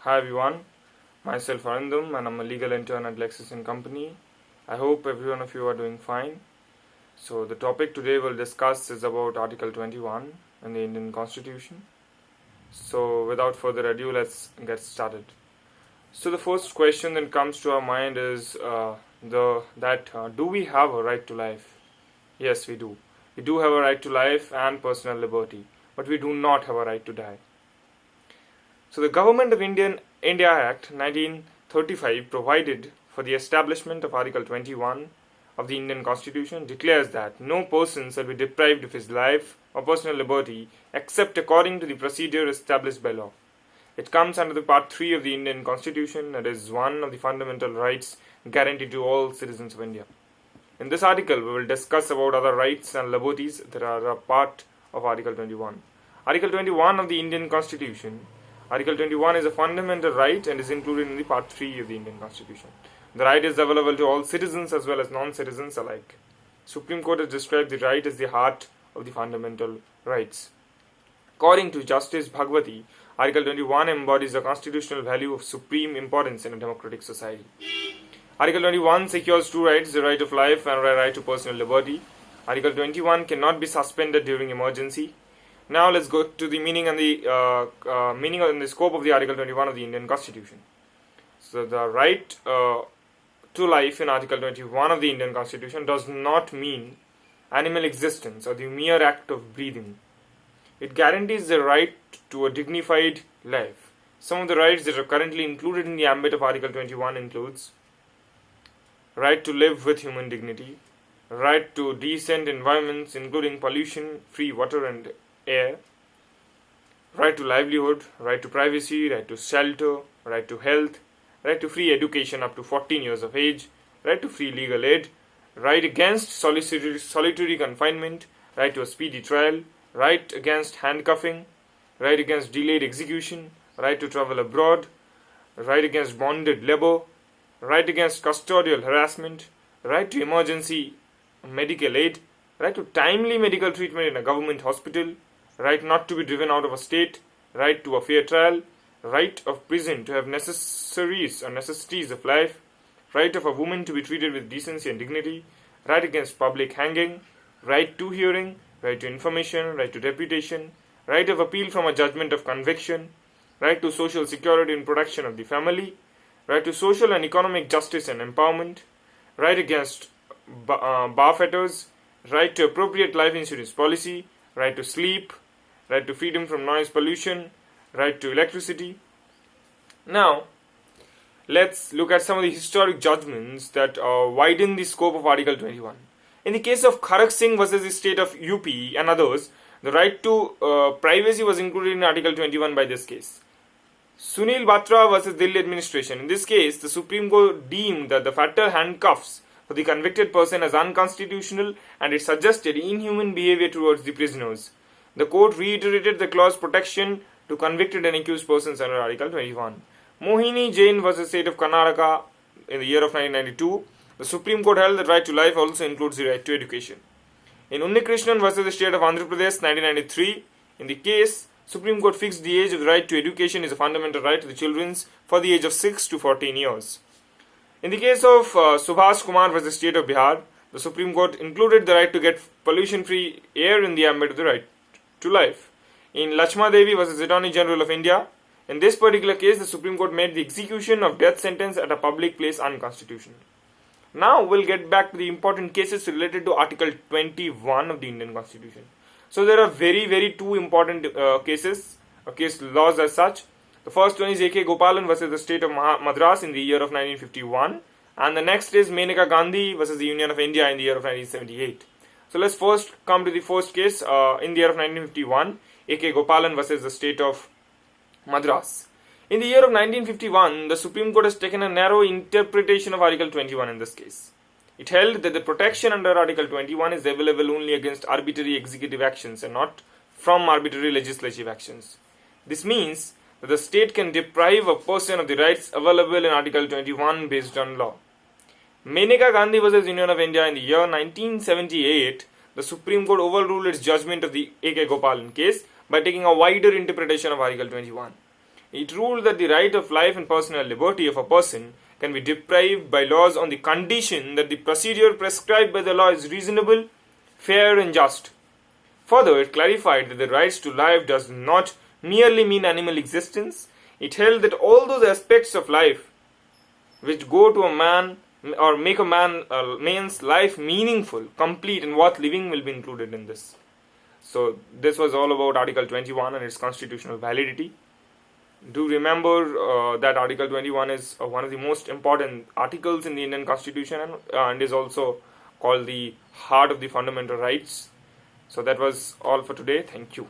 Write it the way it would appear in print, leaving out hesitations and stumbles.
Hi everyone, myself Arindam and I'm a legal intern at Lexis & Company. I hope every one of you are doing fine. So the topic today we'll discuss is about Article 21 in the Indian Constitution. So without further ado, let's get started. So the first question that comes to our mind is do we have a right to life? Yes, we do. We do have a right to life and personal liberty, but we do not have a right to die. So the Government of India Act 1935 provided for the establishment of Article 21 of the Indian Constitution declares that no person shall be deprived of his life or personal liberty except according to the procedure established by law. It comes under the Part 3 of the Indian Constitution, that is one of the fundamental rights guaranteed to all citizens of India. In this article, we will discuss about other rights and liberties that are a part of Article 21. Article 21 of the Indian Constitution. Article 21 is a fundamental right and is included in the Part 3 of the Indian Constitution. The right is available to all citizens as well as non-citizens alike. Supreme Court has described the right as the heart of the fundamental rights. According to Justice Bhagwati, Article 21 embodies the constitutional value of supreme importance in a democratic society. Article 21 secures two rights, the right of life and the right to personal liberty. Article 21 cannot be suspended during emergency. Now let's go to the meaning and the scope of the Article 21 of the Indian Constitution. So the right to life in Article 21 of the Indian Constitution does not mean animal existence or the mere act of breathing. It guarantees the right to a dignified life. Some of the rights that are currently included in the ambit of Article 21 includes right to live with human dignity, right to decent environments including pollution-free water and air, right to livelihood, right to privacy, right to shelter, right to health, right to free education up to 14 years of age, right to free legal aid, right against solitary confinement, right to a speedy trial, right against handcuffing, right against delayed execution, right to travel abroad, right against bonded labor, right against custodial harassment, right to emergency medical aid, right to timely medical treatment in a government hospital, right not to be driven out of a state, right to a fair trial, right of prison to have necessaries or necessities of life, right of a woman to be treated with decency and dignity, right against public hanging, right to hearing, right to information, right to reputation, right of appeal from a judgment of conviction, right to social security and protection of the family, right to social and economic justice and empowerment, right against bar fetters, right to appropriate life insurance policy, right to sleep, right to freedom from noise pollution, right to electricity. Now, let's look at some of the historic judgments that widen the scope of Article 21. In the case of Kharak Singh versus the state of UP and others, the right to privacy was included in Article 21 by this case. Sunil Batra versus Delhi administration. In this case, the Supreme Court deemed that the fatal handcuffs for the convicted person as unconstitutional and it suggested inhuman behavior towards the prisoners. The court reiterated the clause protection to convicted and accused persons under Article 21. Mohini Jain versus State of Karnataka in the year of 1992, the Supreme Court held that right to life also includes the right to education. In Unnikrishnan versus the State of Andhra Pradesh 1993, in the case, Supreme Court fixed the age of the right to education is a fundamental right to the children for the age of 6 to 14 years. In the case of Subhash Kumar versus State of Bihar, the Supreme Court included the right to get pollution-free air in the ambit of the right to life. In Lakshma Devi versus Attorney General of India, in this particular case, the Supreme Court made the execution of death sentence at a public place unconstitutional. Now we'll get back to the important cases related to Article 21 of the Indian Constitution. So there are very two important case laws as such. The first one is A.K. Gopalan versus the state of Madras in the year of 1951, and the next is Maneka Gandhi versus the Union of India in the year of 1978. So let's first come to the first case in the year of 1951, A.K. Gopalan versus the state of Madras. In the year of 1951, the Supreme Court has taken a narrow interpretation of Article 21 in this case. It held that the protection under Article 21 is available only against arbitrary executive actions and not from arbitrary legislative actions. This means that the state can deprive a person of the rights available in Article 21 based on law. Maneka Gandhi versus Union of India in the year 1978, the Supreme Court overruled its judgment of the A.K. Gopalan case by taking a wider interpretation of Article 21. It ruled that the right of life and personal liberty of a person can be deprived by laws on the condition that the procedure prescribed by the law is reasonable, fair, and just. Further, it clarified that the right to life does not merely mean animal existence. It held that all those aspects of life which go to a man or make a man's life meaningful, complete, and worth living will be included in this. So this was all about Article 21 and its constitutional validity. Do remember that Article 21 is one of the most important articles in the Indian Constitution and is also called the heart of the fundamental rights. So that was all for today. Thank you.